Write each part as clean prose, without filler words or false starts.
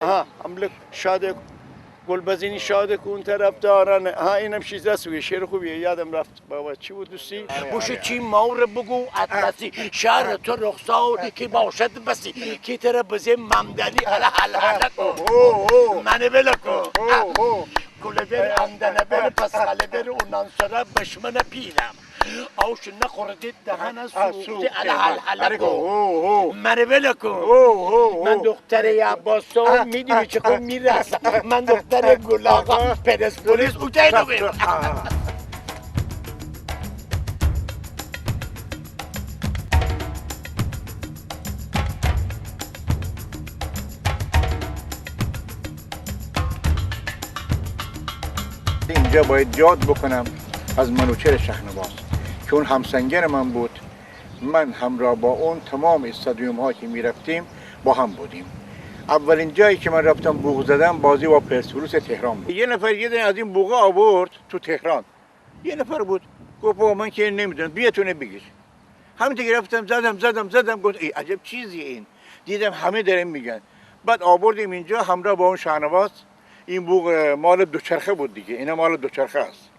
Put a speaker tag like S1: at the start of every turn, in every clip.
S1: ها املک شاده گلبزینی شاده که اون طرف دارن. ها اینم چیز است شعر خوبیه یادم رفت. بابا چی بود دوستی؟
S2: بوش چی مور بگو اطلسی شهر تو رخسار که باشد بسی کی تر بزه ممدلی حلق منه بلکو کله بر اندنه بر پس خاله بر اونان سره بشمن پیرم آوش نخوردید دهن سوخته حلق منه بلکو من دختر عباسو میدونی چه خوب میرسم من دختر گلاغا پرسپولیس اوکی رو بیرون
S3: اینجا باید یاد بکنم از منوچهر شهنواز که اون همسنگر من بود. من همراه با اون تمام استادیوم ها که می رفتیم با هم بودیم. اولین جایی که من رفتم بوق زدم بازی با پرسپولیس تهران بود. یه نفر یه دونه از این بوقا آورد تو تهران. یه نفر بود گفت بابا من که نمیدونم بیاتونه بگیر. همینطور که رفتم زدم گفت ای عجب چیزی این. دیدم همه دارن میگن. بعد آوردیم اینجا همراه با اون شهنواز. این بوق مال دوچرخه بود دیگه. اینا مال دوچرخه است.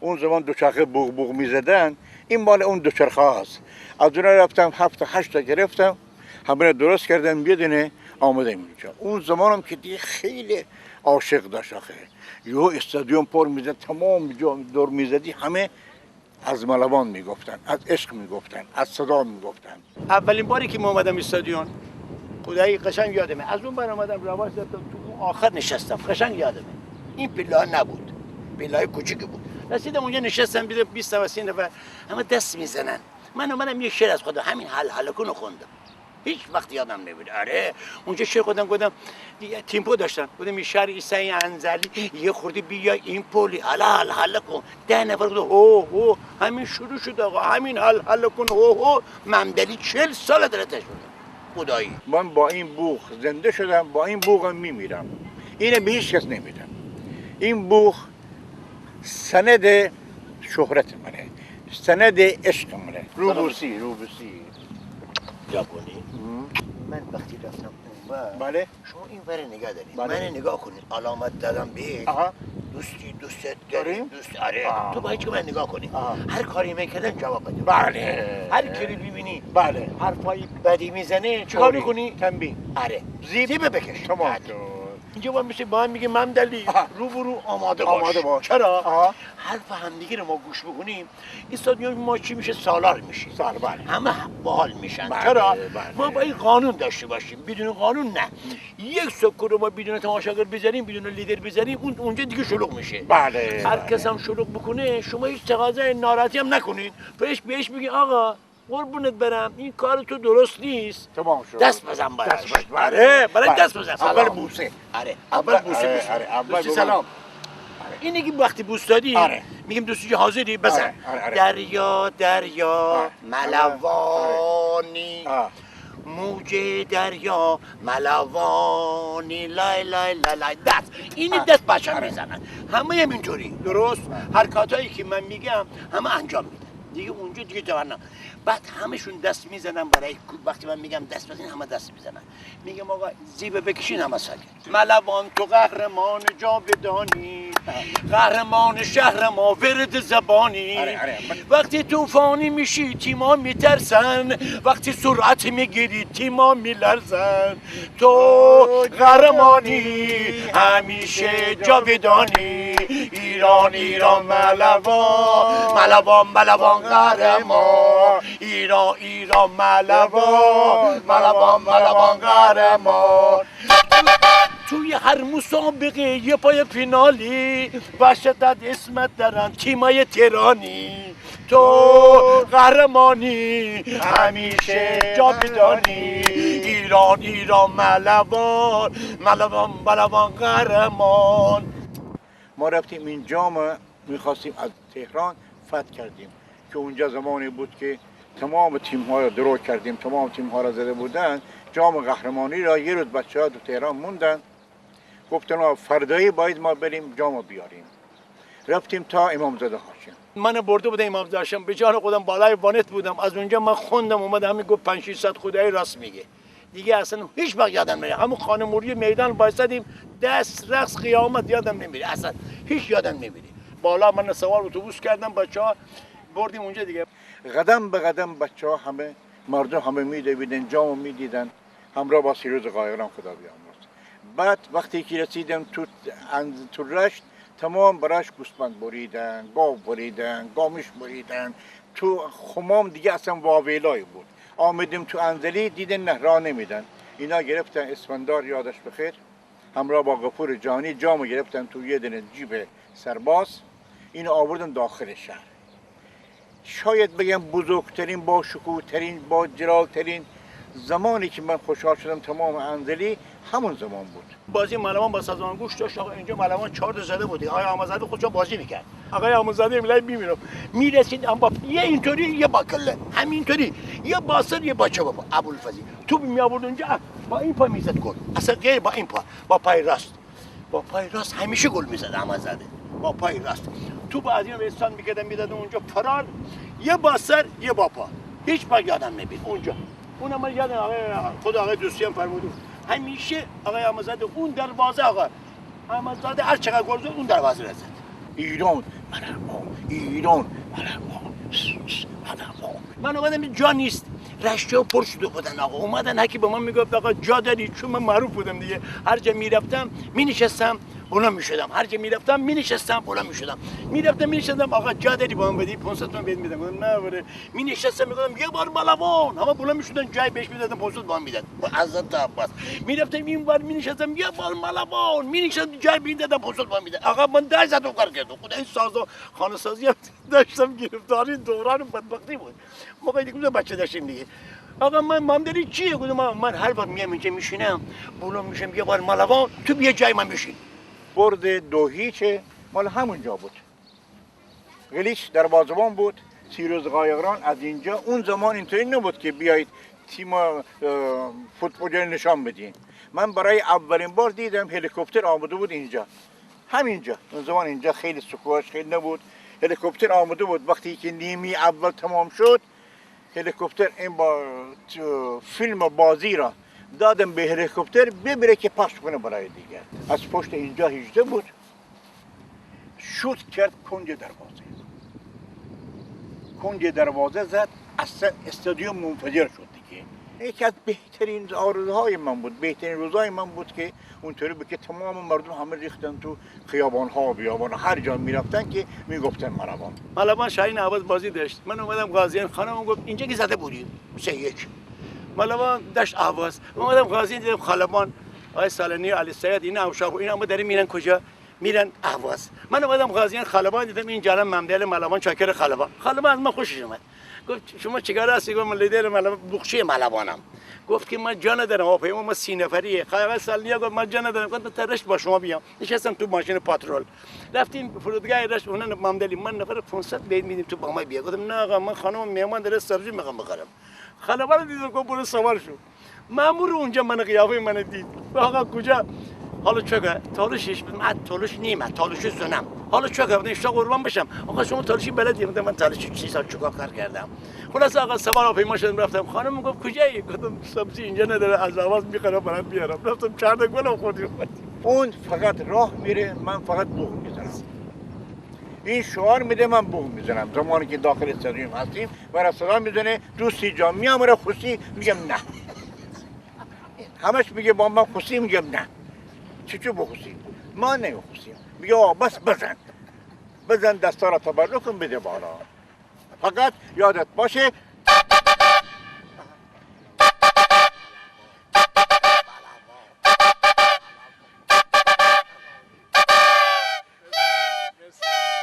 S3: اون زمان دوچرخه بوق میزدن. این مال اون دوچرخه است. از اون رفتم 7-8 تا گرفتم. همه درست کردم بدونه آمدم اینجا. اون زمانم که دیگه خیلی عاشق داشت آخه. یه استادیوم پر میزد تمام جا دور میزدی همه از ملوان میگفتن، از عشق میگفتن، از صدا میگفتن.
S1: اولین باری که ما اومدم استادیون خدایی قشنگ یادمه. از اون بر اومدم رواج زدم تو اون آخر نشستم. قشنگ یادمه. این پله نبود. پله کوچیک بود. رسیدم اونجا نشستم دیدم 20 تا 30 نفر همه دست میزنن. من اومدم یه شعر از خودم همین حلقونو خوندم. هیچ وقت یادم نمیاد. آره اونجا شعر خودم گفتم تیمپو داشتن. گفتم این شعر عیسی انزلی یه خورده بیا این پلی حل کن. 10 نفر گفت هو همین شروع شد آقا همین حل کن هو ممدلی 40 سال داره تشویق. خدایی
S3: من با این بوق زنده شدم، با این بوقم میمیرم. اینو به هیچ کس نمیدم. این بوق سند شهرت منه، سند عشق منه. روبوسی
S2: جاپونی من وقتی رفتم اونور
S3: بله
S2: شما این ور نگاه دارید
S3: بله.
S2: من نگاه کنید علامت دادم به دوستت داریم دوست آره تو باید که من نگاه کنی هر کاری میکردن جواب بده
S3: بله
S2: هر کاری ببینی
S3: بله
S2: حرفای بدی میزنه چیکار میکنی
S3: تنبیه
S2: آره زیبه بکش
S3: تمام.
S1: اینجا با میشه با هم میگه ممدلی
S2: روبرو آماده باش
S1: چرا؟
S2: حرف همدیگه رو ما گوش بکنیم استادیوم ما چی میشه سالار میشه
S3: بله.
S2: همه باحال میشن
S3: بله،
S2: چرا
S3: بله.
S2: ما باید قانون داشته باشیم بدون قانون نه یک سکو رو ما بدون تماشاگر بذاریم بدون لیدر بذاریم اونجا دیگه شلوغ میشه
S3: بله
S2: هر کس هم شلوغ بکنه شما هیچ تقاضای ناراحتی هم نکنید بهش بگی آقا قربونت برم این کار تو درست نیست
S3: تمام شد.
S2: دست بزن براش
S3: دست بزن.
S2: آره برای
S3: بله.
S2: دست بزن
S3: اول بوسه.
S2: آره اول بوسه
S3: اول
S2: دوستی سلام اینه که وقتی بوس دادی میگیم دوستی حاضری بزن دریا ملوانی موج دریا ملوانی لای لای لای لای دست این دست بچه میزنن همه اینطوری درست حرکاتایی که من میگم همه انجام میدن دیگه اونجا دیگه جوانم بعد همشون دست میزنن برای وقتی من میگم دست بزنین همه دست میزنن میگم آقا زیبه بکشین همه ساکت ملوان تو قهرمان جاودانی قهرمان شهر ما ورد زبانی وقتی طوفانی میشی تیما میترسن وقتی سرعت میگیری تیما میلرزن تو قهرمانی همیشه جاودانی ایران ملوان قهرمان ایران ملوان قهرمان توی هر مسابقه یه پای فینالی وحشت اسمت دارن تیمای تهرانی تو قهرمانی همیشه جاودانی ایران ملوان قهرمان
S3: ما رفتیم این جام میخواستیم از تهران فتح کردیم که اونجا زمانی بود که تمام تیم ها را درو کردیم تمام تیم ها را زده بودن جام قهرمانی را یه روز بچه ها تو تهران موندن گفتن فردایی باید ما بریم جام بیاریم رفتیم تا امامزاده هاشم
S1: من برده بودم امامزاده هاشم به جان خودم بالای وانت بودم از اونجا من خوندم اومدم همین گفت 500 خدای راست میگه دیگه اصلا هیچ وقت یادم نمیره. همون خانموری میدان بایستادیم، دست رقص قیامت یادم نمیره، اصلا هیچ یادم نمیره. بالا من سوار اتوبوس کردم، بچه‌ها بردیم اونجا دیگه.
S3: قدم به قدم بچه ها همه مردم همه میدویدن، جام میدیدن همراه با سیروز قایقران خدا بیامرز. بعد وقتی که رسیدم تو رشت، تمام براش گوسفند بریدن، گاو بریدن، گامش بریدن. تو خمام دیگه اصلا واویلای بود. آمدیم تو انزلی دیدن نه راه نمیدن. اینا گرفتن اسفندار یادش بخیر همراه با غفور جانی جامو گرفتن تو یه دونه جیب سرباز، اینو آوردن داخل شهر. شاید بگم بزرگترین، با شکوه‌ترین، با جلالترین زمانی که من خوشحال شدم تمام انزلی همون زمان بود.
S1: بازی ملوان با سازمان گوش داشت. آقا اینجا ملوان 4 زده بود. آقای آموزاده خودش بازی میکرد. آقای آموزاده میلای میمیرم. میرسید اما یه اینطوری یه با کله همینطوری یه باسر یه باچه بابا ابوالفضل توپ می آورد اونجا با این پا میزد گل. اصلا غیر با این پا، با پای راست. با پای راست همیشه گل میزد آموزاده. با پای راست. توپ از این رستان میداد اونجا فرار، یه باسر یه با پا. هیچ وقت یادم نمیاد اونجا. اونم من یادم خود آقای دوستی هم فرمود همیشه آقای آموزاده اون دروازه آقا آموزاده هر چقدر گل زد اون دروازه رو زد.
S3: ایران ایران
S1: من اومدم جا نیست، رشته پر شده بودن آقا. اومدن هکی به من میگفت آقا جا داری، چون من معروف بودم دیگه. هر جا میرفتم مینشستم بلند میشدم، هر جا میرفتم مینشستم بلند میشدم. میرفتم مینشستم آقا جا داری با من بدی 500 تومن بهت میدم. گفتم نه بره. مینشستم میگفتم یه بار ملوان، همه بلند میشدن جای بهش میدادم 500 با من میداد. با عزت عباس میرفتم این بار مینشستم یه بار ملوان، مینشستم جای میدادم 500 با من میداد. آقا من در زدم کار کردم. خدا این سازا خانه سازی هم داشتم، گرفتاری دوران بدبختی بود. موقعی دیگه بچه داشتیم دیگه. آقا من مامداری چیه؟ گفتم من هر بار میام اینجا میشینم بلند میشم یه بار ملوان، تو بیا جای من بشین.
S3: برد 2-0 مال همونجا بود. غلیش در بازوان بود، سیروز قایقران از اینجا. اون زمان اینطوری نبود که بیایید تیم فوتبالی نشان بدین. من برای اولین بار دیدم هلیکوپتر آمده بود اینجا، همینجا. اون زمان اینجا خیلی سکوهاش خیلی نبود. هلیکوپتر آمده بود. وقتی که نیمی اول تمام شد هلیکوپتر این با فیلم بازی را دادم به هلیکوپتر ببره که پخش کنه برای دیگر. از پشت اینجا 18 بود، شوت کرد کنج دروازه زد، اصلا استادیوم منفجر شد دیگه. یکی از بهترین آرزوهای من بود، بهترین روزهای من بود که اونطوری بود که تمام مردم همه ریختن تو خیابان‌ها و بیابان‌ها، هر جا میرفتن که میگفتن
S1: ملوان شاهین عوض بازی داشت. من اومدم قاضیان، خانم گفت اینجا که زده بودیم 3-1. ملوان داشت عوض. اومدم قاضیان دیدم خلبان آقای سالنی علی سید اینا اوشاق اینا هم دارن میرن کجا؟ میرن اهواز. من اومدم قاضیان خلبان دیدم این جلم ممدل ملوان چاکر خلبان. خلبان از من خوشش اومد. گفت شما چیکار هستی؟ گفتم من لیدر ملوان بخشی ملوانم. گفت که من جا ندارم، هواپیما ما 30 نفریه. آقای سالنی گفت من جا ندارم. گفتم تا رشت با شما بیام. نشستم تو ماشین پاترول. رفتیم فرودگاه رشت، اون ممدلی من نفر 500 بهت میدیم تو با ما بیا. گفتم نه آقا من خانم مهمان داره سبزی میخوام بخرم. خلبان دیدم گفت برو سوار شو. مامور اونجا من قیافه من دید. آقا کجا؟ حالا چقدر؟ تالوشش من تالوش نیمه، تالوش زنم. حالا چقدر؟ من اشتاق قربان بشم. آقا شما تالوشی بلدی؟ من تالوشی 6 سال چیکار کار کردم. خلاص آقا سوار هواپیما شدم رفتم. خانم گفت کجایی؟ گفتم سبزی اینجا نداره، از آواز میخرم برات بیارم. رفتم 4 تا گل خوردیم.
S3: اون فقط راه میره، من فقط بوق میزنم. این شعار میده، من بوق میزنم. زمانی که داخل استادیوم هستیم و صدا میزنه دوستی جان، میام خوشی، میگم نه. همش میگه با من خوشی، میگم نه. چطور بخوشی؟ ما نمیخوشیم. میگه بس بزن دستا را تبرک کن بده بالا. فقط یادت باشه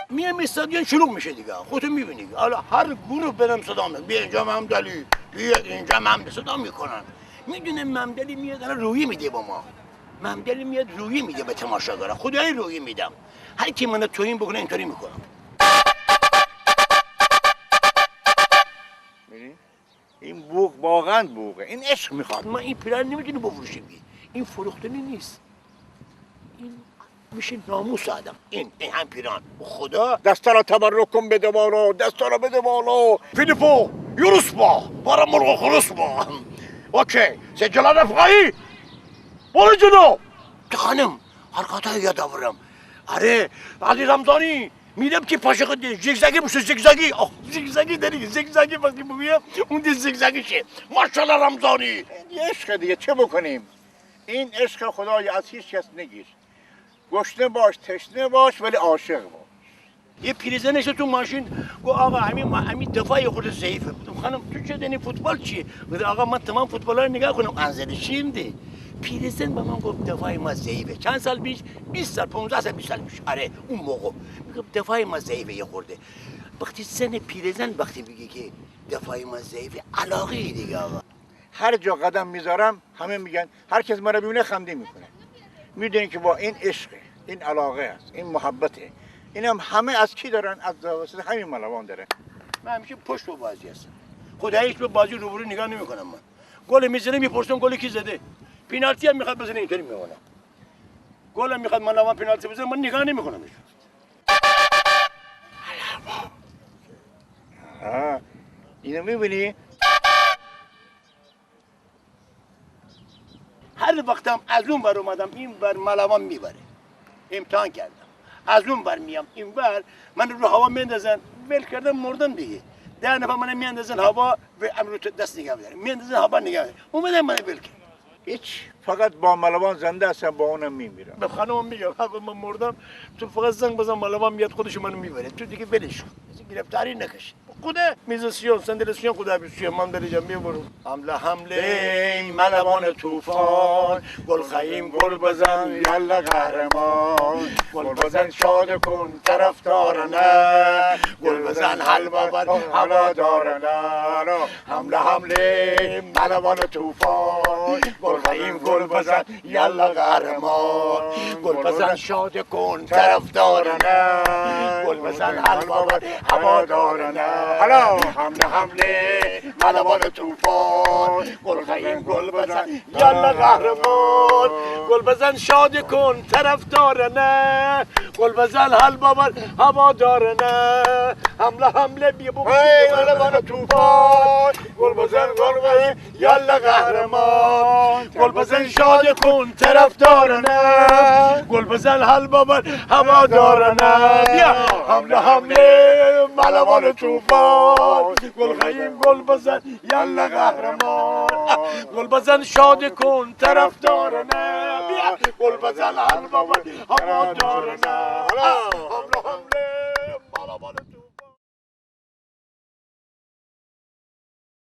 S1: میام استادیوم شلوغ میشه دیگه. خودت میبینی حالا هر گروه برم صدا میکنن، بیا اینجا ممدلی، بیا اینجا ممدلی، صدا میکنن. میدونه ممدلی میاد روحی میده با ما. ممدلی میاد روحی میده به تماشاگرها. خدای روحی میدم. هر کی منو توهین بکنه اینطوری میکنم.
S3: این بوق واقعا بوقه، این عشق میخواد.
S1: ما این پیران نمیتونی بفروشیم. این فروختنی نیست. این میشه ناموس آدم. این هم پیران. خدا
S3: دستا را تبرک کن بده بالا، دستا را بده بالا.
S1: فیلیپو یورس با بارا مرغ خلص با
S2: اوکی سجلان رفقایی برو جلو خانم حرکاتای یادم آره علی رمضانی میرم که پاشق زیگزگی باشه زیگزگی زیگزگی داری زیگزگی وقتی بگویم اون دی زیگزگیشه ماشاءالله رمضانی
S3: این عشق دیگه چه بکنیم؟ این عشق خدای از هیچ کس نگیر. گشنه باش تشنه باش ولی عاشق باش.
S2: یه پیرزن نشد تو ماشین گو آقا همین دفاعی خود ضعیفه بودم خانم تو چه دنی فوتبال چیه؟ گفت آقا من تمام فوتبال رو نگاه کنم انزلشیم ده پیرزن به من گفت دفاعی ما ضعیفه چند سال پیش 20 سال 15 سال 20 سال میشه آره اون موقع میگم دفاعی ما ضعیفه یه خورده وقتی سن پیرزن وقتی میگه که دفاعی ما ضعیفه علاقه دیگه آقا
S3: هر جا قدم میذارم همه میگن هر کس مرا ببینه خنده میکنه. میدونین که با این عشقه، این علاقه است، این محبته. اینم همه از کی دارن؟ از واسه همین ملوان داره.
S2: من همیشه پشت به بازی هستم خداییش به بازی روبرو نگاه نمیکنم من گل میزنه میپرسم گل کی زده پنالتی هم میخواد بزنه اینطوری میمونه گل هم میخواد من پنالتی بزنه من نگاه نمیکنمش
S3: اینو میبینی؟
S2: هر وقتم از اون بر اومدم این بر ملوان میبره امتحان کردم از اون بر میام این بر من رو هوا میندازن ول کردم مردم دیگه 10 نفر من میاندازن هوا و امرو دست نگه میدارن میاندازن هوا نگه میدارن اومدم من ول کردم
S3: هیچ، فقط با ملوان زنده هستم با اونم میمیرم.
S2: به خانمم میگم آقا من مردم تو فقط زنگ بزن ملوان میاد خودش منو میبره تو دیگه ولش کن گرفتاری نکش خدا میز سیون صندل سیون خدا بیسیون من دلیجم میبرم حمله ملوان طوفان گل خیم گل بزن یلا قهرمان گل بزن شاد کن طرفدارانه گل بزن حلوا بر هوادارانه حمله ملوان طوفان گل خیم گل بزن یلا قهرمان گل بزن شاد کن طرفدارانه گل بزن حلوا بر هوادارانه حالا حمله ملوان طوفان گل خیم گل بزن یلا قهرمان گل بزن شاد کن طرفدارانه گل بزن حلوا بر هوادارانه حمله بیا بگو ملوان طوفان گل بزن گل خیم یلا قهرمان گل بزن شاد کن طرفدارانه گل بزن حلوا بر هوادارانه بیا حمله ملوان طوفان گل خیم گل بزن یلا قهرمان گل بزن شاد کن طرفدارانه بیا گل بزن حلوا بر هوادارانه